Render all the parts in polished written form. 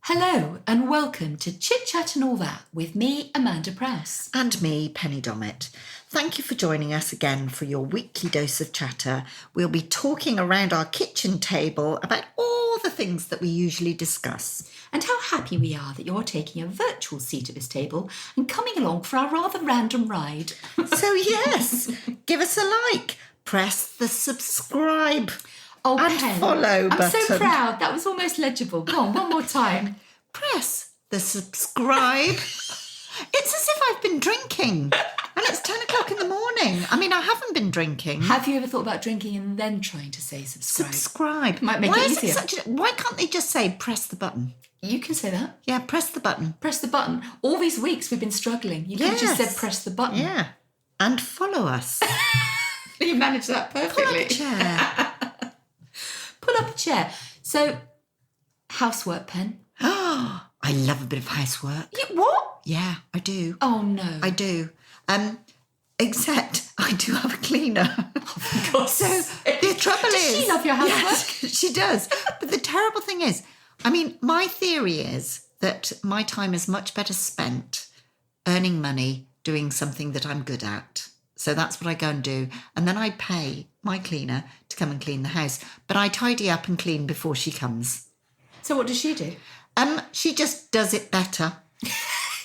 Hello and welcome to Chit Chat and All That with me, Amanda Prowse. And me, Penny Dommett. Thank you for joining us again for your weekly dose of chatter. We'll be talking around our kitchen table about all the things that we usually discuss. And how happy we are that you're taking a virtual seat at this table and coming along for our rather random ride. So yes, give us a like, press the subscribe and Pen, follow button. I'm so proud, that was almost legible. Go on, one more time. Press the subscribe. It's as if I've been drinking and it's 10 o'clock in the morning. I mean, I haven't been drinking. Have you ever thought about drinking and then trying to say subscribe? Subscribe. Might make it easier. Why can't they just say press the button? You can say that. Yeah, press the button. Press the button. All these weeks we've been struggling. You could have just said press the button. Yeah. And follow us. You managed that perfectly. Pull up a chair. Pull up a chair. So, housework, Pen. Oh, I love a bit of housework. What? Yeah, I do. Oh, no. I do. Except I do have a cleaner. Oh, God. So the trouble is... Does she love your housework? Yes, she does. But the terrible thing is, I mean, my theory is that my time is much better spent earning money doing something that I'm good at. So that's what I go and do. And then I pay my cleaner to come and clean the house. But I tidy up and clean before she comes. So what does she do? She just does it better.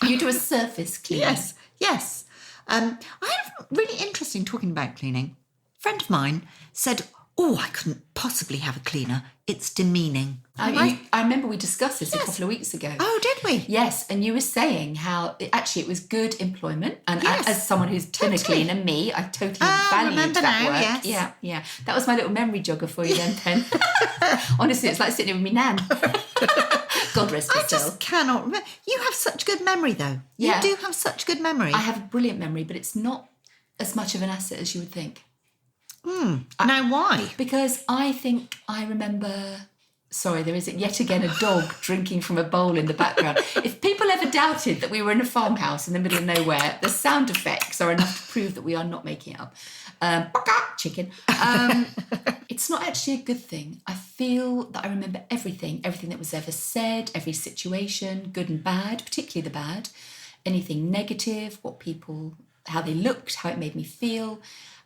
You do a surface cleaning? Yes. I have really interesting talking about cleaning. A friend of mine said, I couldn't possibly have a cleaner. It's demeaning. I remember we discussed this a couple of weeks ago. Oh, did we? Yes, and you were saying how it was good employment. And as someone who's been a cleaner, me, I totally valued that work. Yes. Yeah. That was my little memory jogger for you then, Pen. Honestly, it's like sitting with me nan. God rest her soul. I just cannot remember. You have such good memory, though. You do have such good memory. I have a brilliant memory, but it's not as much of an asset as you would think. Now, why? Because I think I remember... Sorry, there is yet again a dog drinking from a bowl in the background. If people ever doubted that we were in a farmhouse in the middle of nowhere, the sound effects are enough to prove that we are not making it up. Chicken. It's not actually a good thing. I feel that I remember everything that was ever said, every situation, good and bad, particularly the bad, anything negative, how they looked, how it made me feel.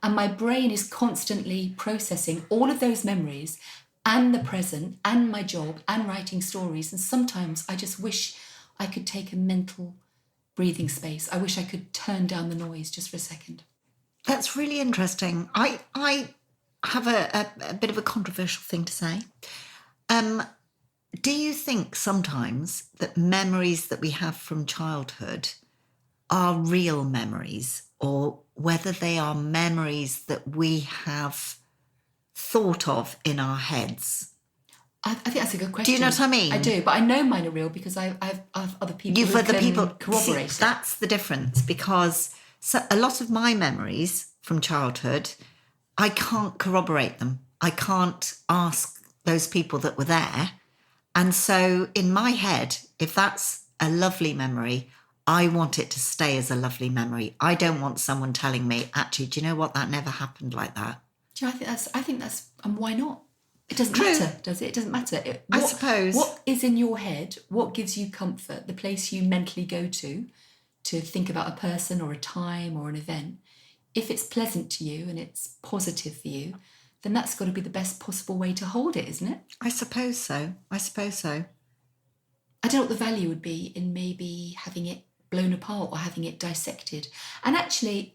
And my brain is constantly processing all of those memories and the present and my job and writing stories. And sometimes I just wish I could take a mental breathing space. I wish I could turn down the noise just for a second. That's really interesting. I have a bit of a controversial thing to say. Do you think sometimes that memories that we have from childhood are real memories, or whether they are memories that we have thought of in our heads? I think that's a good question. Do you know what I mean? I do, but I know mine are real because I have other people who can corroborate it. That's the difference, because a lot of my memories from childhood, I can't corroborate them. I can't ask those people that were there. And so in my head, if that's a lovely memory, I want it to stay as a lovely memory. I don't want someone telling me, actually, do you know what? That never happened like that. Do you know, I think that's, and why not? It doesn't matter, does it? It doesn't matter. I suppose. What is in your head? What gives you comfort? The place you mentally go to think about a person or a time or an event. If it's pleasant to you and it's positive for you, then that's got to be the best possible way to hold it, isn't it? I suppose so. I don't know what the value would be in maybe having it blown apart or having it dissected. And actually,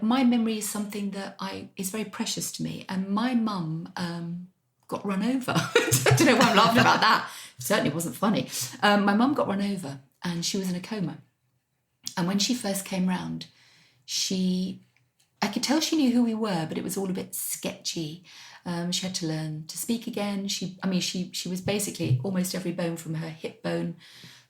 my memory is something that is very precious to me. And my mum got run over. I don't know why I'm laughing about that. It certainly wasn't funny. My mum got run over and she was in a coma. And when she first came round, I could tell she knew who we were, but it was all a bit sketchy. She had to learn to speak again. She was basically almost every bone from her hip bone,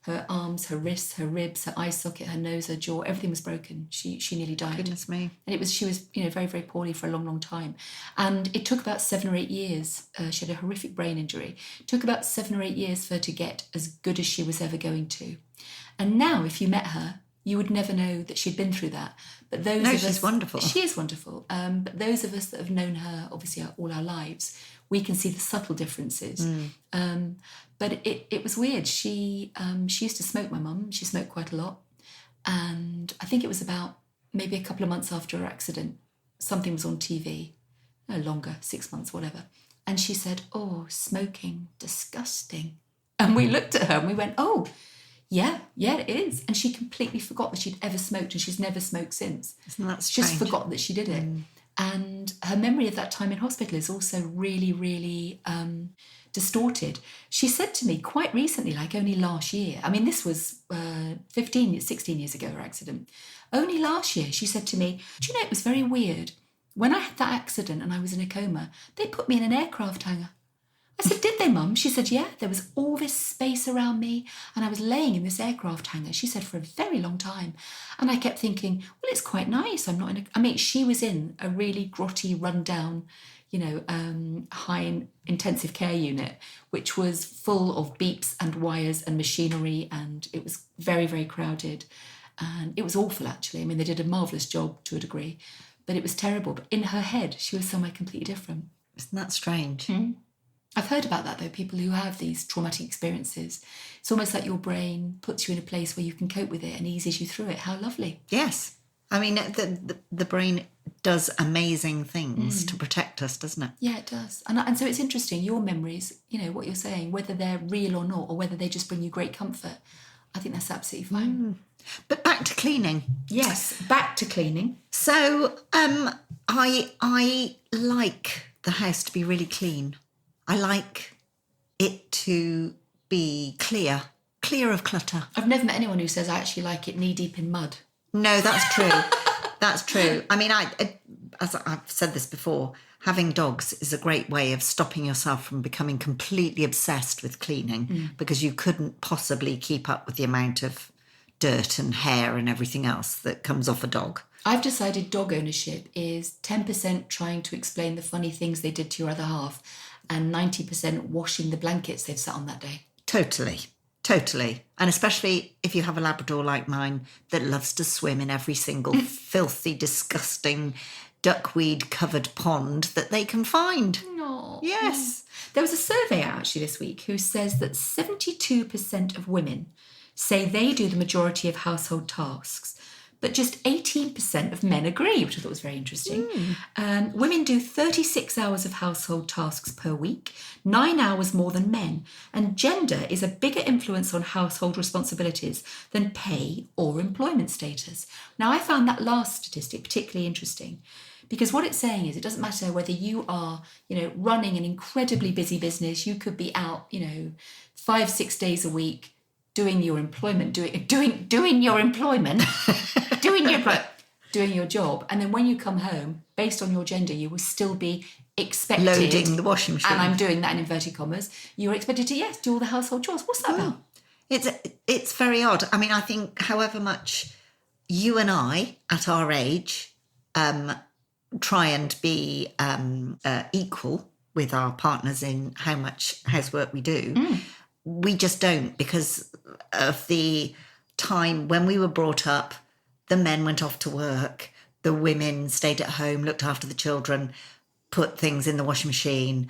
her arms, her wrists, her ribs, her eye socket, her nose, her jaw, everything was broken. She nearly died. Goodness me. And she was very, very poorly for a long, long time. And it took about 7 or 8 years. She had a horrific brain injury. It took about 7 or 8 years for her to get as good as she was ever going to. And now, if you met her, you would never know that she'd been through that. But those No, of she's us, wonderful. She is wonderful. But those of us that have known her, obviously, all our lives, we can see the subtle differences. But it was weird. She used to smoke, my mum. She smoked quite a lot. And I think it was about maybe a couple of months after her accident, something was on TV. No longer, 6 months, whatever. And she said, "Oh, smoking, disgusting." And we looked at her and we went, "Oh, yeah, it is." And she completely forgot that she'd ever smoked, and she's never smoked since. Isn't that She just strange? forgot that she did it. And her memory of that time in hospital is also really, really distorted. She said to me quite recently, like only last year, I mean, this was 16 years ago, her accident. Only last year, she said to me, "Do you know, it was very weird. When I had that accident and I was in a coma, they put me in an aircraft hangar." I said, "Did they, Mum?" She said, "Yeah, there was all this space around me and I was laying in this aircraft hangar," she said, "for a very long time." And I kept thinking, well, it's quite nice. I'm not in I mean, she was in a really grotty, rundown, high intensive care unit, which was full of beeps and wires and machinery, and it was very, very crowded. And it was awful, actually. I mean, they did a marvellous job to a degree, but it was terrible. But in her head, she was somewhere completely different. Isn't that strange? I've heard about that, though, people who have these traumatic experiences. It's almost like your brain puts you in a place where you can cope with it and eases you through it. How lovely. Yes. I mean, the brain does amazing things to protect us, doesn't it? Yeah, it does. And so it's interesting, your memories, what you're saying, whether they're real or not, or whether they just bring you great comfort, I think that's absolutely fine. But back to cleaning. Yes, back to cleaning. So I like the house to be really clean. I like it to be clear of clutter. I've never met anyone who says I actually like it knee deep in mud. No, that's true. That's true. I mean, as I've said this before, having dogs is a great way of stopping yourself from becoming completely obsessed with cleaning because you couldn't possibly keep up with the amount of dirt and hair and everything else that comes off a dog. I've decided dog ownership is 10% trying to explain the funny things they did to your other half and 90% washing the blankets they've sat on that day. Totally. And especially if you have a Labrador like mine that loves to swim in every single filthy, disgusting, duckweed-covered pond that they can find. No. Yes. There was a survey out actually this week who says that 72% of women say they do the majority of household tasks, but just 18% of men agree, which I thought was very interesting. Women do 36 hours of household tasks per week, 9 hours more than men, and gender is a bigger influence on household responsibilities than pay or employment status. Now, I found that last statistic particularly interesting because what it's saying is it doesn't matter whether you are, running an incredibly busy business, you could be out, 5-6 days a week, doing your employment, doing your job, and then when you come home, based on your gender, you will still be expected loading the washing machine. And I'm doing that in inverted commas. You're expected to do all the household chores. What's that about? It's very odd. I mean, I think however much you and I at our age try and be equal with our partners in how much housework we do. We just don't, because of the time when we were brought up, the men went off to work, the women stayed at home, looked after the children, put things in the washing machine,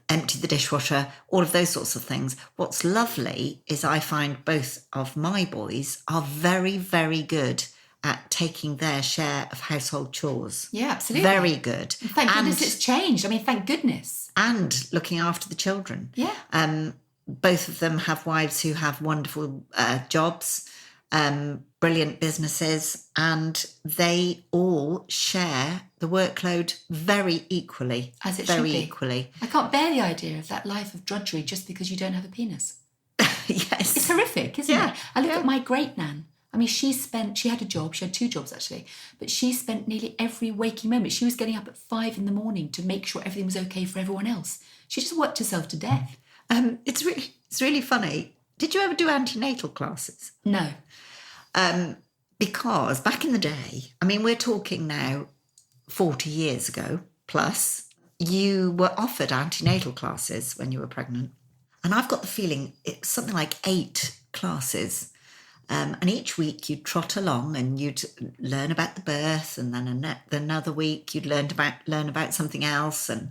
emptied the dishwasher, all of those sorts of things. What's lovely is I find both of my boys are very, very good at taking their share of household chores. Yeah, absolutely. Very good. Thank goodness it's changed. I mean, thank goodness. And looking after the children. Yeah. Both of them have wives who have wonderful jobs, brilliant businesses, and they all share the workload very equally. As it very should be. equally. I can't bear the idea of that life of drudgery just because you don't have a penis. Yes. It's horrific, isn't it? I look at my great-nan. I mean, she had a job, she had 2 jobs actually, but she spent nearly every waking moment. She was getting up at 5 a.m. to make sure everything was okay for everyone else. She just worked herself to death. It's really funny. Did you ever do antenatal classes? No. Because back in the day, I mean, we're talking now 40 years ago plus, you were offered antenatal classes when you were pregnant. And I've got the feeling it's something like 8 classes. And each week you'd trot along and you'd learn about the birth, and then another week you'd learn about something else. And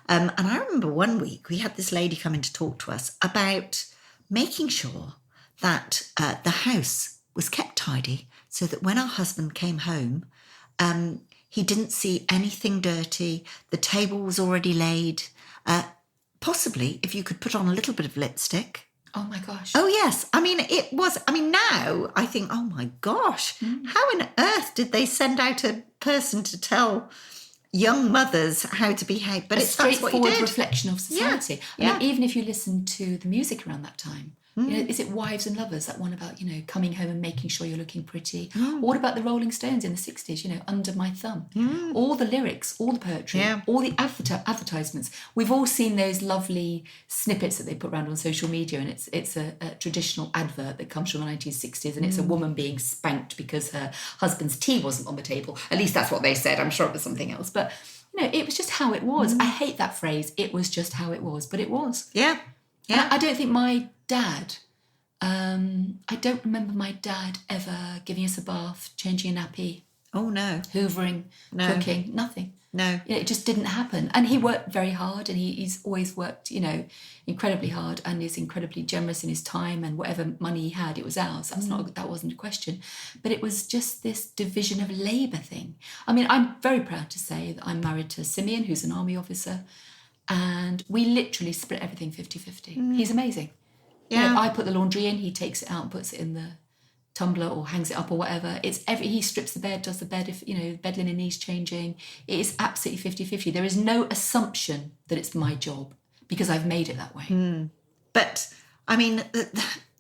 I remember one week we had this lady come in to talk to us about making sure that the house was kept tidy, so that when our husband came home, he didn't see anything dirty. The table was already laid. Possibly, if you could put on a little bit of lipstick. Oh my gosh. Oh yes. I mean, now I think, oh my gosh, how on earth did they send out a person to tell young mothers how to behave? But it's that's what you straightforward did. reflection of society. Yeah. I mean, even if you listen to the music around that time, is it Wives and Lovers, that one about, coming home and making sure you're looking pretty? Or what about the Rolling Stones in the 60s, Under My Thumb? All the lyrics, all the poetry, all the advertisements. We've all seen those lovely snippets that they put around on social media, and it's a traditional advert that comes from the 1960s, and it's a woman being spanked because her husband's tea wasn't on the table. At least that's what they said. I'm sure it was something else. But, it was just how it was. I hate that phrase, it was just how it was, but it was. Yeah. Yeah. I don't think my dad, I don't remember my dad ever giving us a bath, changing a nappy. Oh, no. Hoovering, cooking, nothing. No. It just didn't happen. And he worked very hard, and he's always worked, incredibly hard, and is incredibly generous in his time, and whatever money he had, it was ours. That wasn't a question. But it was just this division of labour thing. I mean, I'm very proud to say that I'm married to Simeon, who's an army officer, and we literally split everything 50-50. He's amazing. Yeah. I put the laundry in, he takes it out, puts it in the tumbler or hangs it up or whatever. He strips the bed, does the bed if bed linen needs changing. It is absolutely 50-50. There is no assumption that it's my job, because I've made it that way. But I mean,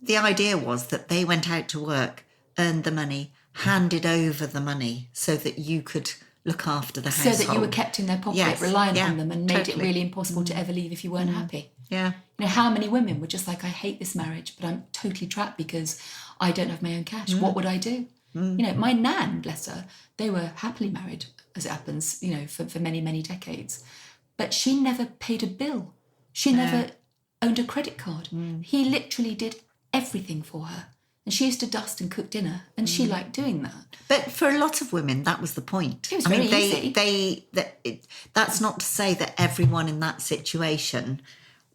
the idea was that they went out to work, earned the money, handed over the money so that you could look after the household. So that you were kept in their pocket, reliant on them, and made it really impossible to ever leave if you weren't happy. Yeah. How many women were just like, I hate this marriage, but I'm totally trapped because I don't have my own cash. What would I do? My nan, bless her, they were happily married, as it happens, for many, many decades. But she never paid a bill. She never owned a credit card. He literally did everything for her. And she used to dust and cook dinner, and she liked doing that. But for a lot of women, that was the point. It was very easy. That's not to say that everyone in that situation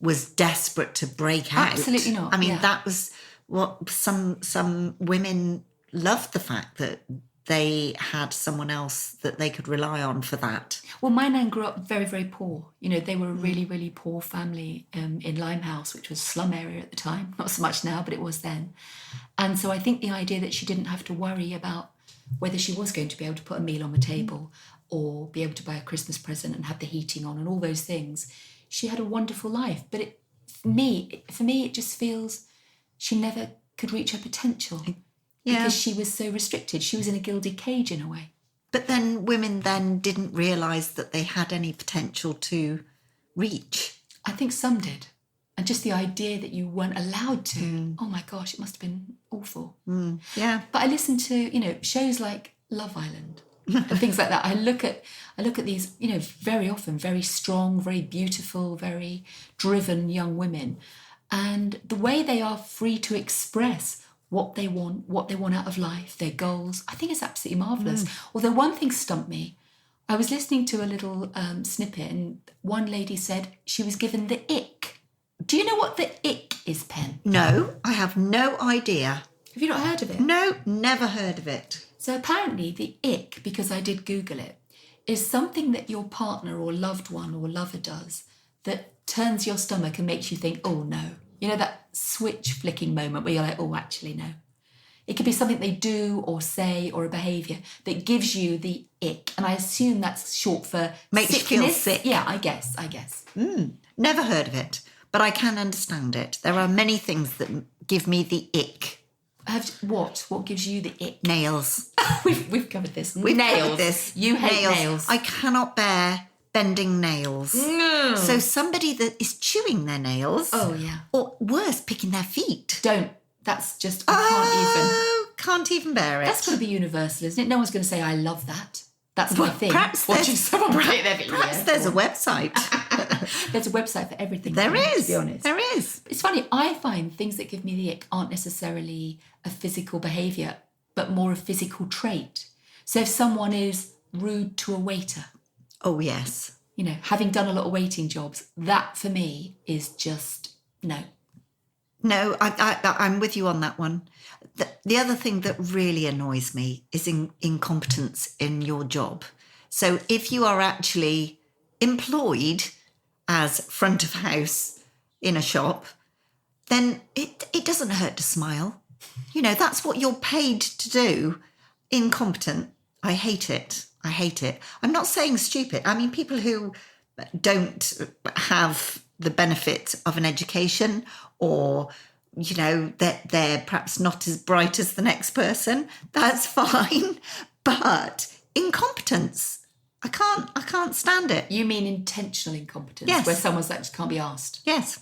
was desperate to break out. Absolutely not. I mean, that was what some women loved, the fact that they had someone else that they could rely on for that. Well, my nan grew up very, very poor. They were a really, really poor family in Limehouse, which was a slum area at the time. Not so much now, but it was then. And so I think the idea that she didn't have to worry about whether she was going to be able to put a meal on the table or be able to buy a Christmas present and have the heating on and all those things, she had a wonderful life. But for me, it just feels she never could reach her potential. Because she was so restricted. She was in a gilded cage in a way. But then women then didn't realise that they had any potential to reach. I think some did. And just the idea that you weren't allowed to, oh my gosh, it must have been awful. Yeah. But I listen to, shows like Love Island and things like that. I look at these, very often very strong, very beautiful, very driven young women. And the way they are free to express what they want out of life, their goals, I think it's absolutely marvellous. Although one thing stumped me. I was listening to a little snippet, and one lady said she was given the ick. Do you know what the ick is, Pen? No, I have no idea. Have you not heard of it? No, never heard of it. So apparently the ick, because I did Google it, is something that your partner or loved one or lover does that turns your stomach and makes you think, oh no. That switch flicking moment where you're like, oh, actually, no. It could be something they do or say or a behaviour that gives you the ick. And I assume that's short for makes sickness. you feel sick. Yeah, I guess. Never heard of it, but I can understand it. There are many things that give me the ick. What? What gives you the ick? Nails. we've covered this. Covered this. You hate nails. I cannot bear bending nails. No. So somebody that is chewing their nails. Oh, yeah. Or worse, picking their feet. Don't. That's just, I can't even. Can't even bear it. That's got to be universal, isn't it? No one's going to say, I love that. That's my thing. Perhaps Watching someone play their video. Perhaps there's a website. There's a website for everything. There is. To be honest. There is. It's funny, I find things that give me the ick aren't necessarily a physical behaviour, but more a physical trait. So if someone is rude to a waiter, Oh, yes. you know, having done a lot of waiting jobs, that for me is just no. No, I'm with you on that one. The other thing that really annoys me is incompetence in your job. So if you are actually employed as front of house in a shop, then it doesn't hurt to smile. You know, that's what you're paid to do. Incompetent. I hate it. I hate it. I'm not saying stupid. I mean, people who don't have the benefit of an education, or, you know, that they're perhaps not as bright as the next person, that's fine. But incompetence, I can't stand it. You mean intentional incompetence? Yes. Where someone's like, just can't be asked. Yes.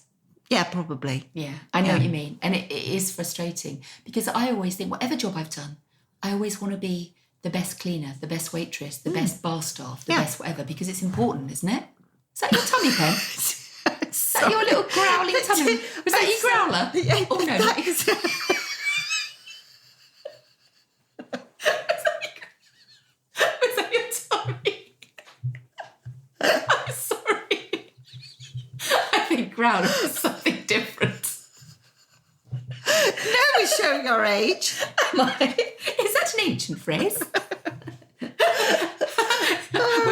Yeah, probably. Yeah, I know what you mean. And it is frustrating because I always think, whatever job I've done, I always want to be the best cleaner, the best waitress, the best bar staff, the best whatever, because it's important, isn't it? Is that your tummy pen? Is that your little growling tummy? Was that your growler? Yeah, Oh, no. that is... Was that your tummy? I'm sorry. I think growler is something different. No, we're showing our age. Am I? Is that an ancient phrase? We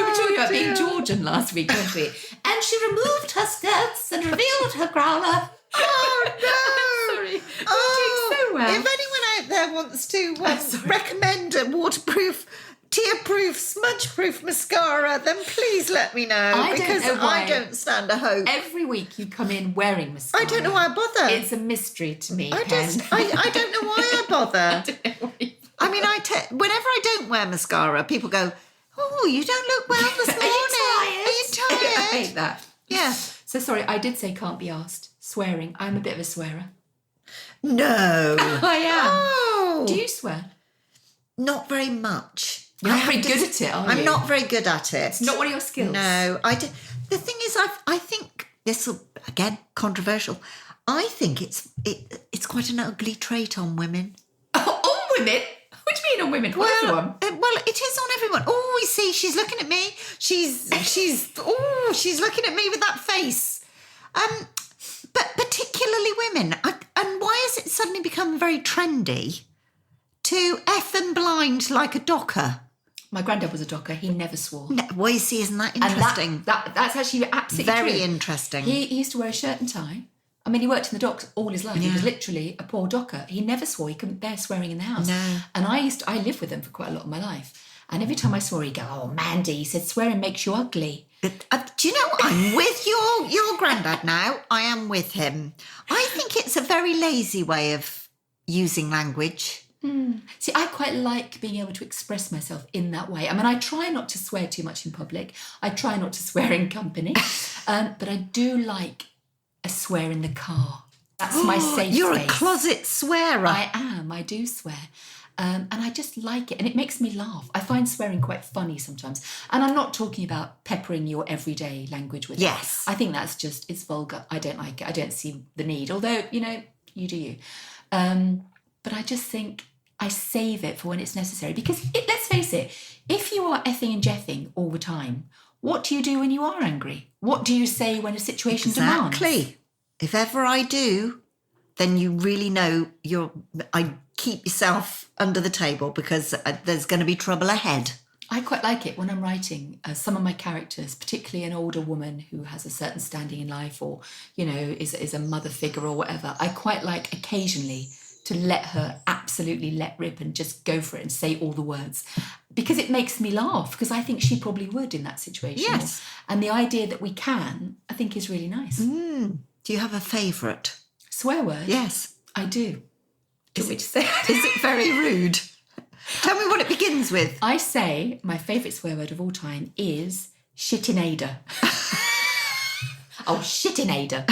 were talking about being Georgian last week, weren't we? And she removed her skirts and revealed her growler. Oh, no. Sorry. Oh, You're doing so well. if anyone out there wants to recommend a waterproof, tear-proof, smudge-proof mascara, then please let me know. I don't know why. I don't stand a hope. Every week you come in wearing mascara. I don't know why I bother. It's a mystery to me, I Pen. don't know why I bother. I don't know why you I mean, whenever I don't wear mascara, people go, "Oh, you don't look well this morning. Are you tired? Are you I tired?" hate that. Yeah. So sorry, I did say can't be asked. Swearing. I'm a bit of a swearer. No. I am. Oh. Do you swear? Not very much. You're not very good at it, are you? I'm not very good at it. It's not one of your skills. No, I do. The thing is, I think this will, again, controversial. I think it's quite an ugly trait on women. On women? What do you mean on women? On everyone? Well, it is on everyone. Oh, we see, she's looking at me. She's looking at me with that face. But particularly women. And why has it suddenly become very trendy to F and blind like a docker? My granddad was a docker. He never swore. No, well, you see, isn't that interesting? And that's actually absolutely very true. interesting. He used to wear a shirt and tie. I mean, he worked in the docks all his life. He was literally a poor docker. He never swore. He couldn't bear swearing in the house. No. And I lived with him for quite a lot of my life. And every time I swore, he'd go, "Oh, Mandy," he said, "swearing makes you ugly." Do you know, I'm with your granddad now. I am with him. I think it's a very lazy way of using language. See, I quite like being able to express myself in that way. I mean, I try not to swear too much in public. I try not to swear in company. But I do like a swear in the car. That's my safe You're space. a closet swearer. I am. I do swear. And I just like it. And it makes me laugh. I find swearing quite funny sometimes. And I'm not talking about peppering your everyday language with Yes. it. I think that's just, it's vulgar. I don't like it. I don't see the need. Although, you know, you do you. But I just think I save it for when it's necessary. Because let's face it, if you are effing and jeffing all the time, what do you do when you are angry? What do you say when a situation demands? Exactly. If ever I do, then you really know I keep yourself under the table because there's going to be trouble ahead. I quite like it when I'm writing some of my characters, particularly an older woman who has a certain standing in life or, you know, is a mother figure or whatever. I quite like occasionally to let her absolutely let rip and just go for it and say all the words because it makes me laugh because I think she probably would in that situation. Yes. And the idea that we can, I think is really nice. Do you have a favourite? Swear word? Yes. I do. Is it very rude? Tell me what it begins with. I say my favourite swear word of all time is shitinader. Oh, shitinader.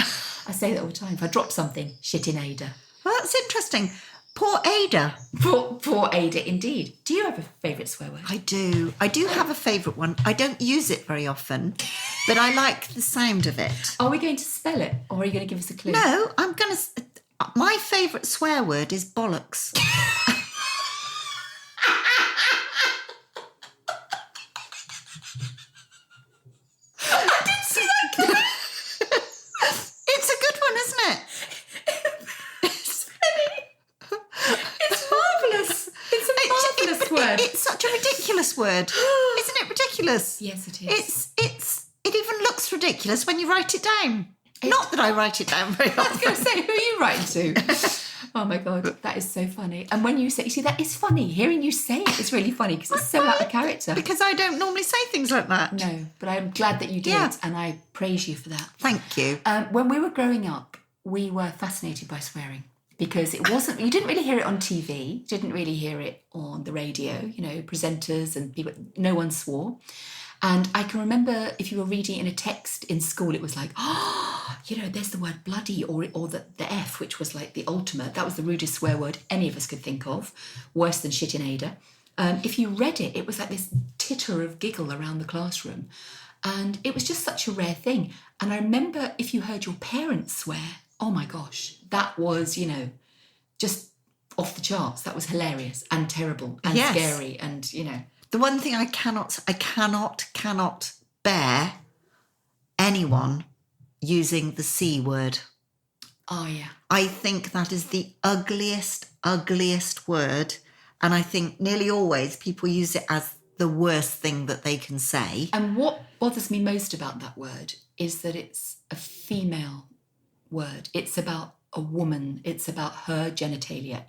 I say that all the time. If I drop something, shitinader. Well, that's interesting. Poor Ada. Poor Ada, indeed. Do you have a favourite swear word? I do. I do have a favourite one. I don't use it very often, but I like the sound of it. Are we going to spell it, or are you going to give us a clue? No, I'm going to... My favourite swear word is bollocks. It's a good one, isn't it? It's marvellous. It's a marvellous word. It's such a ridiculous word. Isn't it ridiculous? Yes, it is. It even looks ridiculous when you write it down. Not that I write it down very I was often. going to say, who are you writing to? Oh my God, that is so funny. And when you see, that is funny. Hearing you say it is really funny because it's so out of character. Because I don't normally say things like that. No, but I'm glad that you did, Yeah. and I praise you for that. Thank you. When we were growing up, we were fascinated by swearing because it wasn't, you didn't really hear it on TV, you didn't really hear it on the radio, presenters and people, no one swore. And I can remember if you were reading in a text in school, it was like, there's the word bloody or the F, which was like the ultimate. That was the rudest swear word any of us could think of, worse than shit in Ada. If you read it, it was like this titter of giggle around the classroom. And it was just such a rare thing. And I remember if you heard your parents swear, oh my gosh, that was, just off the charts. That was hilarious and terrible and scary and, The one thing I cannot bear anyone using the C word. Oh, yeah. I think that is the ugliest word. And I think nearly always people use it as the worst thing that they can say. And what bothers me most about that word is that it's a female word. It's about a woman. It's about her genitalia.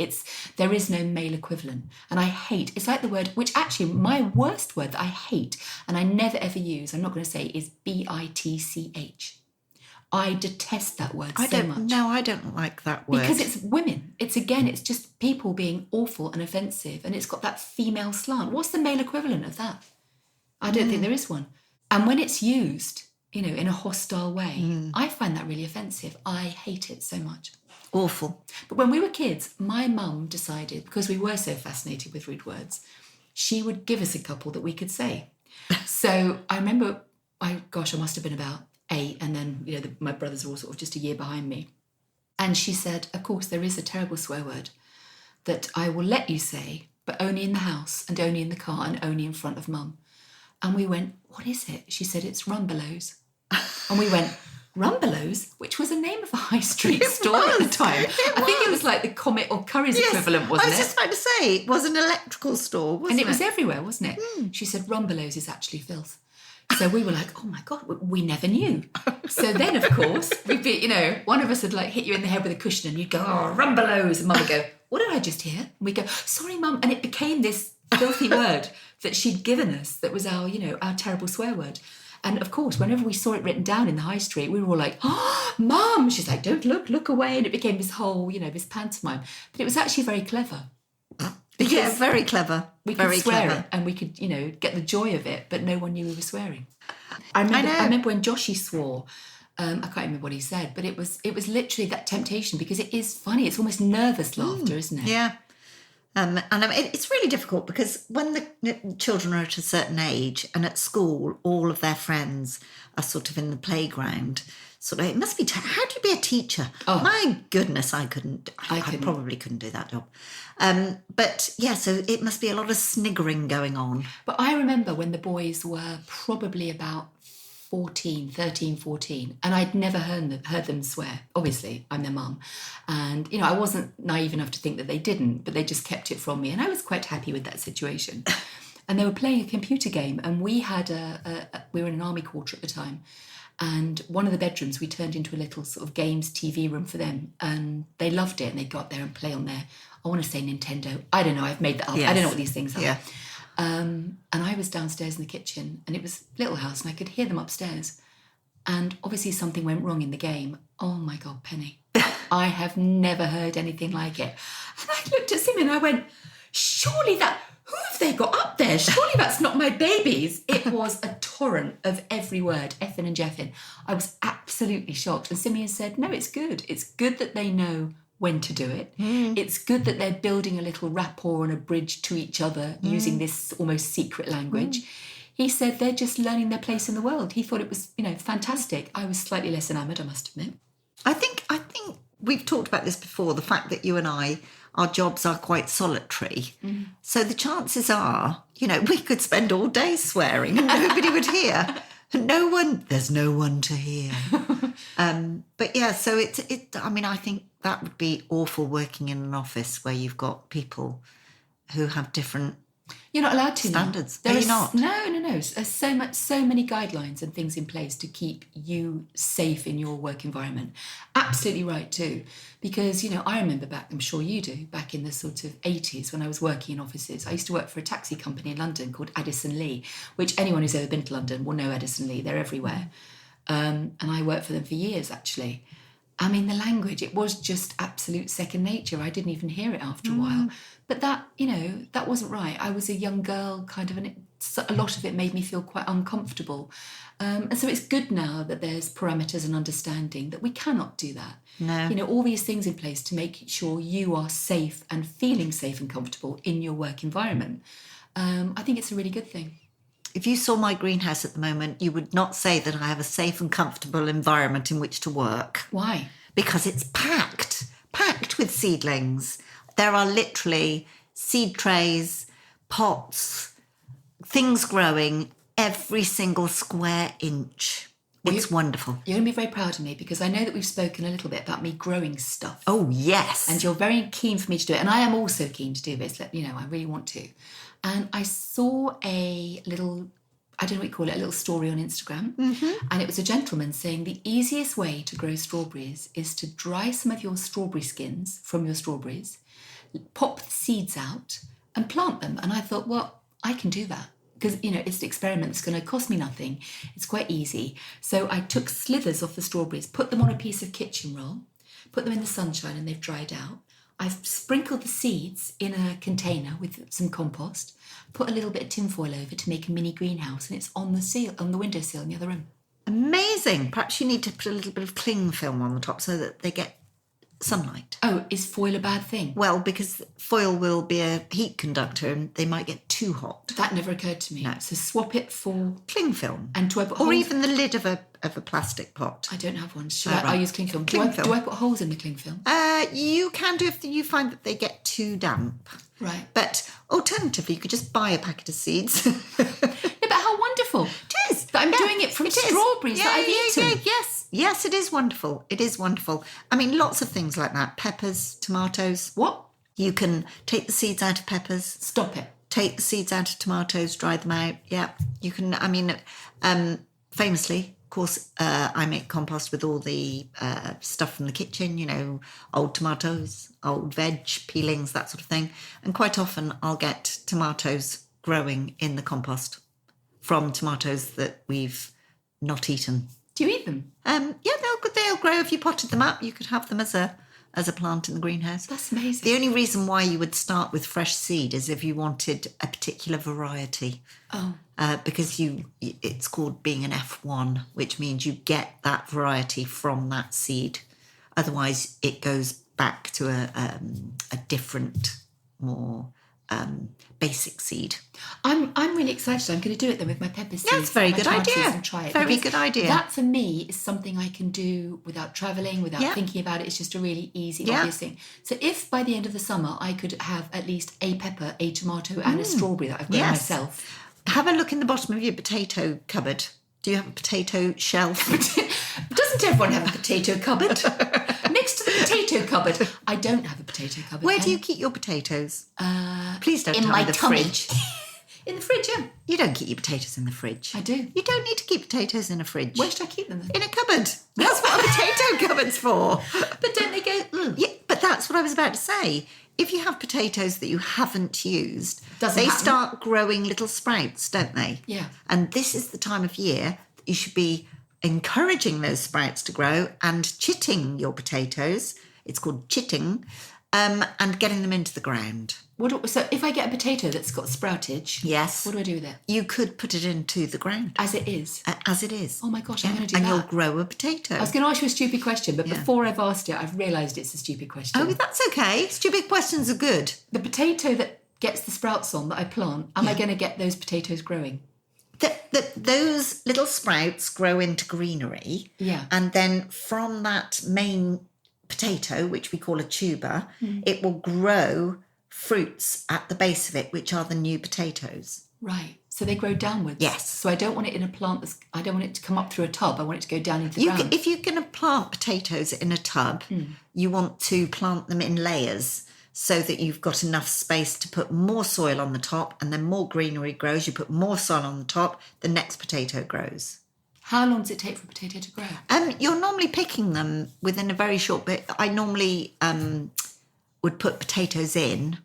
There is no male equivalent. And I hate, it's like the word, which actually my worst word that I hate and I never ever use, I'm not going to say, is bitch. I detest that word so much. No, I don't like that word. Because it's women. It's just people being awful and offensive, and it's got that female slant. What's the male equivalent of that? I don't think there is one. And when it's used, in a hostile way, I find that really offensive. I hate it so much. Awful. But when we were kids, my mum decided, because we were so fascinated with rude words, she would give us a couple that we could say. So I remember, I must have been about 8, and then, my brothers were all sort of just a year behind me. And she said, of course, there is a terrible swear word that I will let you say, but only in the house and only in the car and only in front of mum. And we went, what is it? She said, it's rumbelows. And we went, Rumbelows, which was a name of a high street store at the time. I think it was like the Comet or Curry's equivalent, wasn't it? I was just about to say, it was an electrical store, wasn't it? And it was everywhere, wasn't it? She said, Rumbelows is actually filth. So we were like, oh my God, we never knew. So then, of course, we'd be, one of us would like hit you in the head with a cushion and you'd go, oh, Rumbelows. And mum would go, what did I just hear? And we'd go, sorry, mum. And it became this filthy word that she'd given us that was our, our terrible swear word. And of course, whenever we saw it written down in the high street, we were all like, oh, mum. She's like, don't look away. And it became this whole, this pantomime. But it was actually very clever. Yeah, very clever. We could swear it and we could, get the joy of it, but no one knew we were swearing. I remember when Joshy swore, I can't remember what he said, but it was literally that temptation because it is funny. It's almost nervous laughter, isn't it? Yeah. And it's really difficult because when the children are at a certain age and at school, all of their friends are sort of in the playground. Sort of, it must be, how do you be a teacher? Oh. My goodness, I probably couldn't do that job. But yeah, so it must be a lot of sniggering going on. But I remember when the boys were probably about 13, 14, and I'd never heard them swear. Obviously, I'm their mum. And, I wasn't naive enough to think that they didn't, but they just kept it from me. And I was quite happy with that situation. And they were playing a computer game, and we had we were in an army quarter at the time. And one of the bedrooms we turned into a little sort of games TV room for them. And they loved it, and they'd go up there and play on their, I want to say Nintendo. I don't know, I've made that up. Yes. I don't know what these things are. Yeah. And I was downstairs in the kitchen, and it was a little house, and I could hear them upstairs. And obviously something went wrong in the game. Oh my God, Penny. I have never heard anything like it. And I looked at Simon and I went, surely who have they got up there? Surely that's not my babies. It was a torrent of every word, effing and jeffing. I was absolutely shocked. And Simeon said, no, it's good. It's good that they know when to do it. It's good that they're building a little rapport and a bridge to each other using this almost secret language. He said they're just learning their place in the world. He thought it was, fantastic. I was slightly less enamoured, I must admit. I think we've talked about this before, the fact that you and I, our jobs are quite solitary. So the chances are, we could spend all day swearing and nobody would hear. There's no one to hear. But yeah, so I think that would be awful working in an office where you've got people who have different You're not allowed to standards. There Are is you not? No. There's so many guidelines and things in place to keep you safe in your work environment. Absolutely right too. Because, I remember back, I'm sure you do, back in the sort of 80s when I was working in offices. I used to work for a taxi company in London called Addison Lee, which anyone who's ever been to London will know Addison Lee. They're everywhere. And I worked for them for years, actually. I mean, the language, it was just absolute second nature. I didn't even hear it after a while. But that, that wasn't right. I was a young girl, kind of, and a lot of it made me feel quite uncomfortable. And so it's good now that there's parameters and understanding that we cannot do that. No. All these things in place to make sure you are safe and feeling safe and comfortable in your work environment. I think it's a really good thing. If you saw my greenhouse at the moment, you would not say that I have a safe and comfortable environment in which to work. Why? Because it's packed with seedlings. There are literally seed trays, pots, things growing every single square inch. It's wonderful. You're going to be very proud of me because I know that we've spoken a little bit about me growing stuff. Oh, yes. And you're very keen for me to do it. And I am also keen to do this. I really want to. And I saw a little, I don't know what you call it, a little story on Instagram. And it was a gentleman saying the easiest way to grow strawberries is to dry some of your strawberry skins from your strawberries, pop the seeds out and plant them. And I thought, well, I can do that. Because, it's an experiment that's going to cost me nothing. It's quite easy. So I took slithers off the strawberries, put them on a piece of kitchen roll, put them in the sunshine and they've dried out. I've sprinkled the seeds in a container with some compost, put a little bit of tinfoil over to make a mini greenhouse, and it's on the windowsill in the other room. Amazing. Perhaps you need to put a little bit of cling film on the top so that they get sunlight. Oh, is foil a bad thing? Well, because foil will be a heat conductor and they might get too hot. That never occurred to me. No. So swap it for Cling film. And do I put or holes? Even the lid of a plastic pot. I don't have one. Should Right. I use cling film? Cling film. Do I put holes in the cling film? You can do if you find that they get too damp. Right. But alternatively, you could just buy a packet of seeds. Yeah, but how wonderful. It is. That I'm doing it from strawberries that I've eaten. Yes, it is wonderful. It is wonderful. I mean, lots of things like that. Peppers, tomatoes. What? You can take the seeds out of peppers. Stop it. Take the seeds out of tomatoes, dry them out. Yeah, you can. I mean, famously, of course, I make compost with all the stuff from the kitchen, old tomatoes, old veg, peelings, that sort of thing. And quite often I'll get tomatoes growing in the compost from tomatoes that we've not eaten. Do you eat them? Yeah, they'll grow if you potted them up. You could have them as a plant in the greenhouse. That's amazing. The only reason why you would start with fresh seed is if you wanted a particular variety. Oh. Because it's called being an F1, which means you get that variety from that seed. Otherwise, it goes back to a different, more basic seed. I'm really excited. I'm going to do it then with my pepper seeds. Yeah, it's a very my good tomatoes idea. And try it. Very Because good idea. That for me is something I can do without travelling, without thinking about it. It's just a really easy, obvious thing. So if by the end of the summer I could have at least a pepper, a tomato and a strawberry that I've grown myself. Have a look in the bottom of your potato cupboard. Do you have a potato shelf? Doesn't everyone have a potato cupboard? Next to the potato cupboard. I don't have a potato cupboard. Where do you keep your potatoes? Please don't in tell my me the tummy. fridge. In the fridge, yeah. You don't keep your potatoes in the fridge. I do. You don't need to keep potatoes in a fridge. Where should I keep them then? In a cupboard. That's what a potato cupboard's for. But don't they go, Yeah, but that's what I was about to say. If you have potatoes that you haven't used, Doesn't they happen. start growing little sprouts, don't they? Yeah. And this is the time of year that you should be encouraging those sprouts to grow and chitting your potatoes. It's called chitting. and getting them into the ground. So if I get a potato that's got sproutage, Yes. what do I do with it? You could put it into the ground. As it is? As it is. Oh my gosh, I'm going to do and that. you'll grow a potato. I was going to ask you a stupid question, but before I've asked it, I've realised it's a stupid question. Oh, that's okay. Stupid questions are good. The potato that gets the sprouts on that I plant, am I going to get those potatoes growing? Those little sprouts grow into greenery. Yeah. And then from that main potato, which we call a tuber, it will grow fruits at the base of it, which are the new potatoes. Right. So they grow downwards. Yes. So I don't want it in a plant I don't want it to come up through a tub. I want it to go down into the ground. If you're going to plant potatoes in a tub, you want to plant them in layers so that you've got enough space to put more soil on the top, and then more greenery grows. You put more soil on the top, the next potato grows. How long does it take for a potato to grow? You're normally picking them within a very short bit. I normally would put potatoes in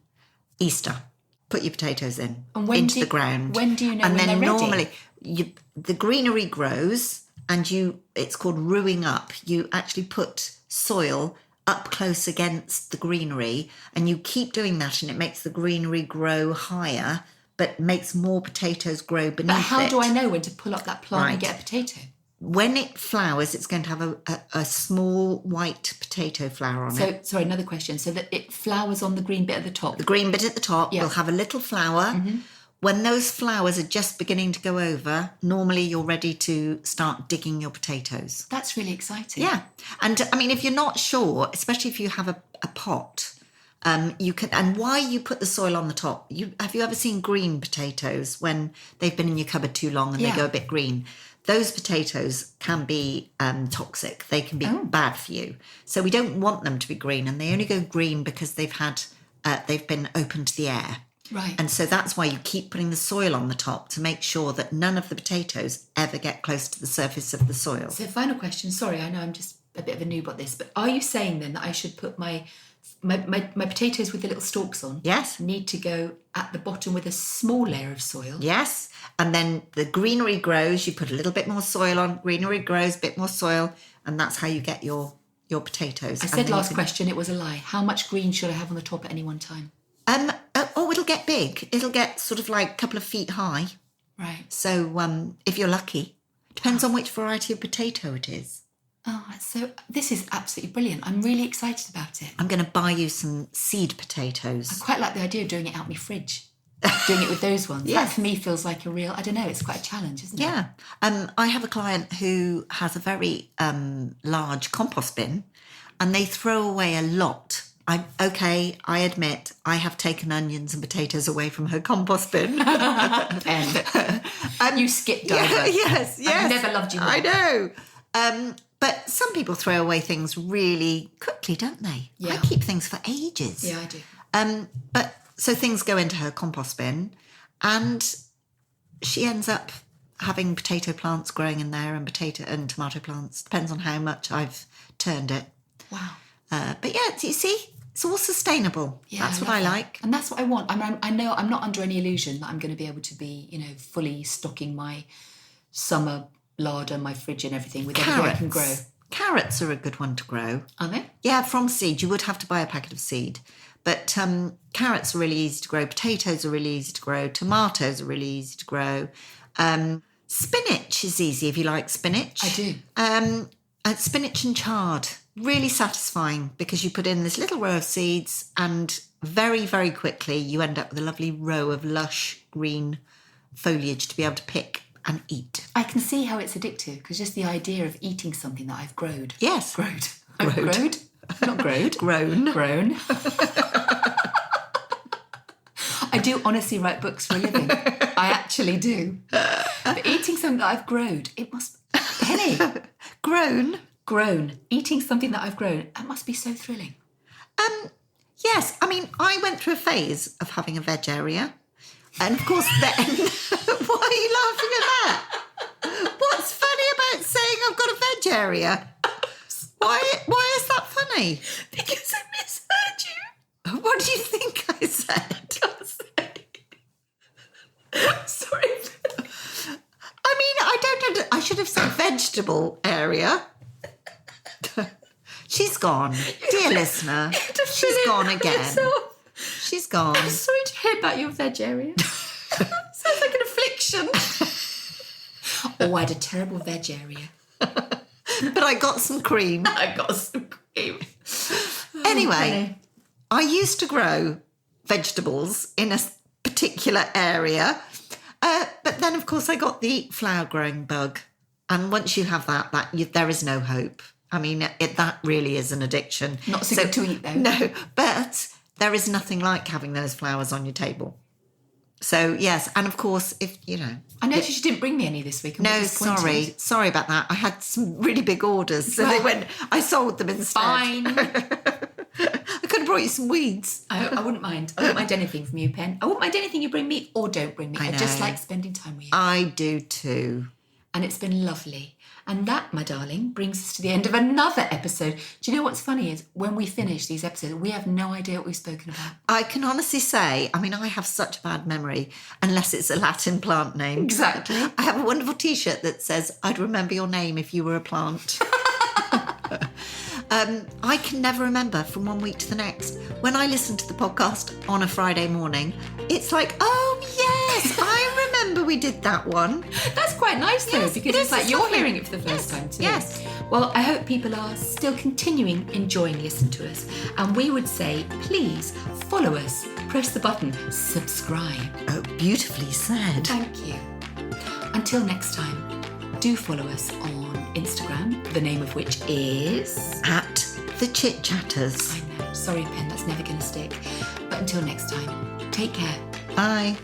Easter. Put your potatoes in into the ground. When do you know and when then they're normally ready? The greenery grows, and it's called rooing up. You actually put soil up close against the greenery, and you keep doing that, and it makes the greenery grow higher, but makes more potatoes grow beneath it. But how do I know when to pull up that plant and get a potato? When it flowers, it's going to have a small white potato flower on it. So, sorry, another question. So that it flowers on the green bit at the top. The green bit at the top will have a little flower. Mm-hmm. When those flowers are just beginning to go over, normally you're ready to start digging your potatoes. That's really exciting. Yeah. And I mean, if you're not sure, especially if you have a pot, you can, and why you put the soil on the top. Have you ever seen green potatoes when they've been in your cupboard too long and they go a bit green? Those potatoes can be toxic. They can be bad for you. So we don't want them to be green, and they only go green because they've been open to the air. Right. And so that's why you keep putting the soil on the top to make sure that none of the potatoes ever get close to the surface of the soil. So final question. Sorry, I know I'm just a bit of a noob at this, but are you saying then that I should put my potatoes with the little stalks on? Yes. Need to go at the bottom with a small layer of soil? Yes. And then the greenery grows. You put a little bit more soil on. Greenery grows, a bit more soil. And that's how you get your potatoes. I said last question, it was a lie. How much green should I have on the top at any one time? It'll get big. It'll get sort of like a couple of feet high. Right. So if you're lucky, depends on which variety of potato it is. Oh, so this is absolutely brilliant. I'm really excited about it. I'm going to buy you some seed potatoes. I quite like the idea of doing it out my fridge. Doing it with those ones. Yes. That for me feels like a real, I don't know, it's quite a challenge, isn't it? Yeah. I have a client who has a very large compost bin, and they throw away a lot. I admit, I have taken onions and potatoes away from her compost bin. You skipped over. Yes. I've never loved you more. I know. But some people throw away things really quickly, don't they? Yeah. I keep things for ages. Yeah, I do. But so things go into her compost bin, and she ends up having potato plants growing in there, and potato and tomato plants. Depends on how much I've turned it. Wow. But yeah, you see, it's all sustainable. Yeah, That's what I like. And that's what I want. I know I'm not under any illusion that I'm going to be able to be, fully stocking my summer larder, my fridge and everything with everything I can grow. Carrots are a good one to grow. Are they? Yeah, from seed. You would have to buy a packet of seed. But carrots are really easy to grow. Potatoes are really easy to grow. Tomatoes are really easy to grow. Spinach is easy if you like spinach. I do. And spinach and chard. Really satisfying because you put in this little row of seeds, and very, very quickly you end up with a lovely row of lush green foliage to be able to pick and eat. I can see how it's addictive because just the idea of eating something that I've growed. Yes. Growed. Growed. Not growed. Grown. I do honestly write books for a living. I actually do. But eating something that I've grown, it must... Penny. Grown. Eating something that I've grown, that must be so thrilling. Yes. I mean, I went through a phase of having a veg area. And of course then... Why are you laughing at that? What's funny about saying I've got a veg area? Why is that funny? Because I misheard you. What do you think I said? Sorry. I mean, I should have said vegetable area. She's gone. Dear listener. You had to She's gone again. She's gone. I'm sorry to hear about your veg area. Sounds like an affliction. Oh, I had a terrible veg area. But I got some cream. I got some cream. Anyway, Okay. I used to grow vegetables in a particular area. But then, of course, I got the flower growing bug. And once you have there is no hope. I mean, that really is an addiction. Not so good to eat, though. No, but there is nothing like having those flowers on your table. So, yes. And, of course, I noticed you didn't bring me any this week. I'm a bit disappointed. Sorry about that. I had some really big orders. So I sold them instead. Fine. I could have brought you some weeds. I wouldn't mind. I wouldn't mind anything from you, Pen. I wouldn't mind anything you bring me or don't bring me. I just like spending time with you. I do too. And it's been lovely. And that, my darling, brings us to the end of another episode. Do you know what's funny is when we finish these episodes, we have no idea what we've spoken about. I can honestly say, I mean, I have such a bad memory, unless it's a Latin plant name. Exactly. I have a wonderful T-shirt that says, I'd remember your name if you were a plant. I can never remember from one week to the next. When I listen to the podcast on a Friday morning, it's like, oh, yes, I remember we did that one. That's quite nice, though, Yes, because it it's is, like it's you're lovely. hearing it for the first time, too. Yes. Well, I hope people are still continuing enjoying listening to us. And we would say, please follow us, press the button, subscribe. Oh, beautifully said. Thank you. Until next time, do follow us on Instagram, the name of which is... At the Chit Chatters. I know, sorry, Pen, that's never going to stick. But until next time, take care. Bye.